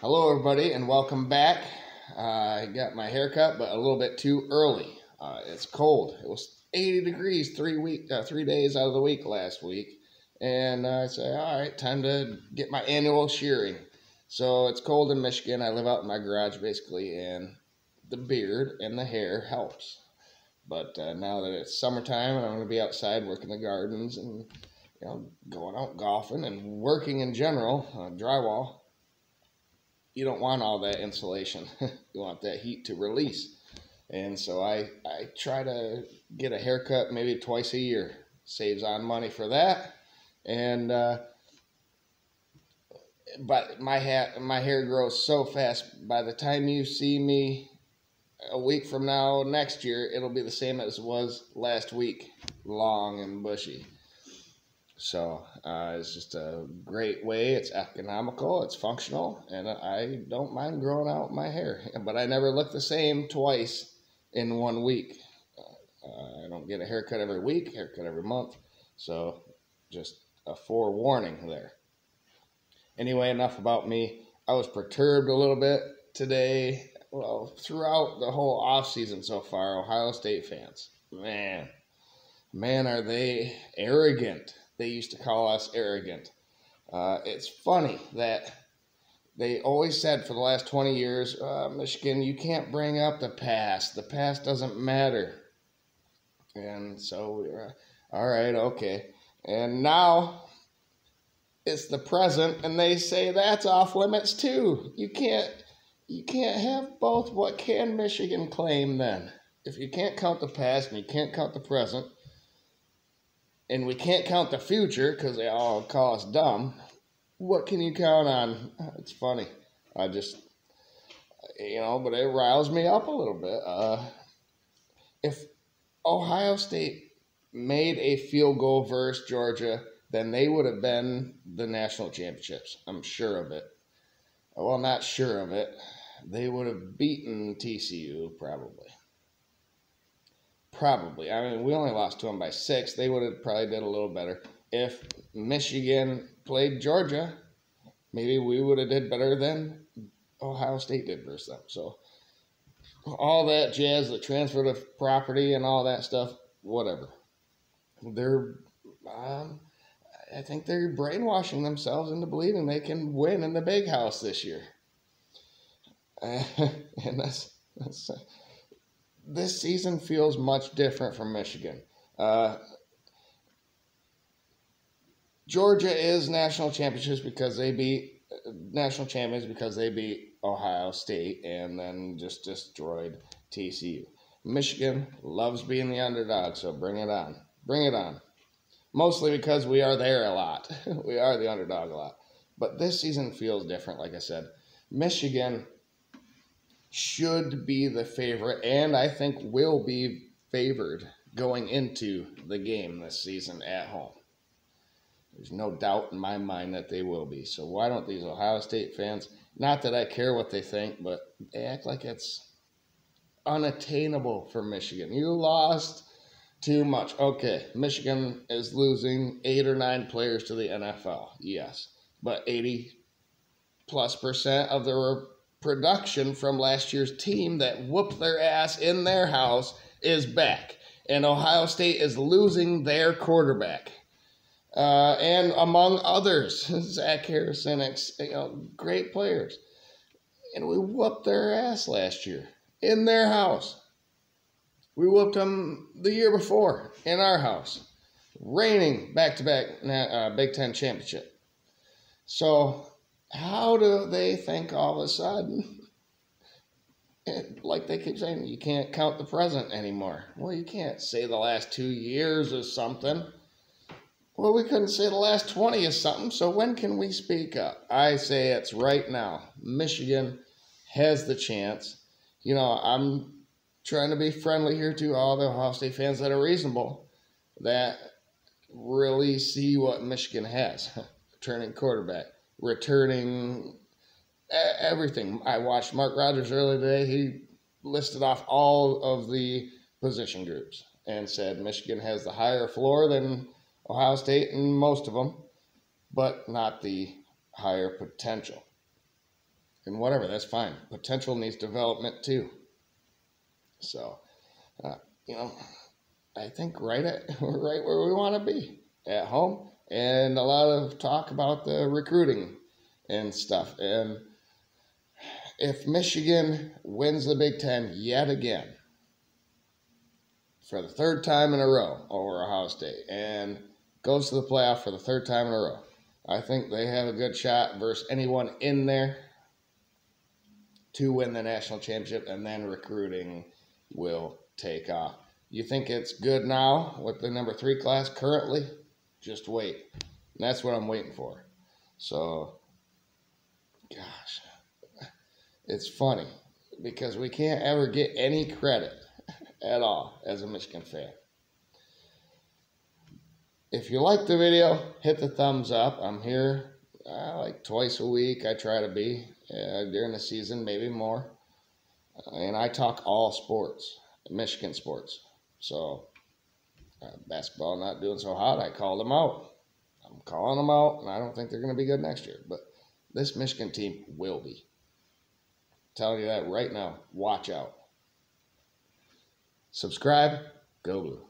Hello everybody and welcome back. I got my hair cut but a little bit too early. It's cold. It was 80 degrees 3 days out of the week last week. And I said, all right, time to get my annual shearing. So it's cold in Michigan. I live out in my garage basically, and the beard and the hair helps. But now that it's summertime and I'm going to be outside working the gardens and going out golfing and working in general, drywall, you don't want all that insulation. You want that heat to release. And so I try to get a haircut maybe twice a year. Saves on money for that. And but my hair grows so fast. By the time you see me a week from now, next year, it'll be the same as it was last week, long and bushy. So it's just a great way. It's economical, it's functional, and I don't mind growing out my hair. But I never look the same twice in 1 week. I don't get a haircut every week, haircut every month. So just a forewarning there. Anyway, enough about me. I was perturbed a little bit today. Well, throughout the whole off season so far, Ohio State fans, man, are they arrogant. They used to call us arrogant. It's funny that they always said for the last 20 years, Michigan, you can't bring up the past. The past doesn't matter. And so we were, all right, okay. And now it's the present, and they say that's off limits too. You can't have both. What can Michigan claim then? If you can't count the past and you can't count the present, and we can't count the future because they all call us dumb, what can you count on? It's funny. I just, but it riles me up a little bit. If Ohio State made a field goal versus Georgia, then they would have been the national championships. I'm sure of it. Well, not sure of it. They would have beaten TCU probably. Probably. I mean, we only lost to them by 6. They would have probably did a little better. If Michigan played Georgia, maybe we would have did better than Ohio State did versus them. So all that jazz, the transfer of property and all that stuff, whatever. I think they're brainwashing themselves into believing they can win in the big house this year. And this season feels much different from Michigan. Georgia is national champions because they beat Ohio State and then just destroyed TCU. Michigan loves being the underdog, so bring it on. Bring it on. Mostly because we are there a lot. We are the underdog a lot. But this season feels different, like I said. Michigan should be the favorite, and I think will be favored going into the game this season at home. There's no doubt in my mind that they will be. So why don't these Ohio State fans, not that I care what they think, but they act like it's unattainable for Michigan. You lost too much. Okay, Michigan is losing 8 or 9 players to the NFL, yes. But 80+% of their production from last year's team that whooped their ass in their house is back. And Ohio State is losing their quarterback. And among others, Zach Harrison, great players. And we whooped their ass last year in their house. We whooped them the year before in our house. Reigning back-to-back Big Ten championship. So how do they think all of a sudden, like they keep saying, you can't count the present anymore? Well, you can't say the last 2 years is something. Well, we couldn't say the last 20 is something, so when can we speak up? I say it's right now. Michigan has the chance. I'm trying to be friendly here to all the Ohio State fans that are reasonable, that really see what Michigan has. Returning quarterback, returning everything. I watched Mark Rogers earlier today. He listed off all of the position groups and said Michigan has the higher floor than Ohio State in most of them, but not the higher potential. and whatever, that's fine. Potential needs development too. So, you know, I think we're right where we want to be, at home, and a lot of talk about the recruiting and stuff. And if Michigan wins the Big Ten yet again, for the third time in a row over Ohio State, and goes to the playoff for the third time in a row, I think they have a good shot versus anyone in there to win the national championship, and then recruiting will take off. You think it's good now with the number 3 class currently? Just wait. And that's what I'm waiting for. So, gosh, it's funny because we can't ever get any credit at all as a Michigan fan. If you like the video, hit the thumbs up. I'm here like twice a week. I try to be during the season, maybe more. And I talk all sports, Michigan sports. So basketball not doing so hot, I called them out. I'm calling them out, and I don't think they're going to be good next year. But this Michigan team will be. I'm telling you that right now. Watch out. Subscribe. Go Blue.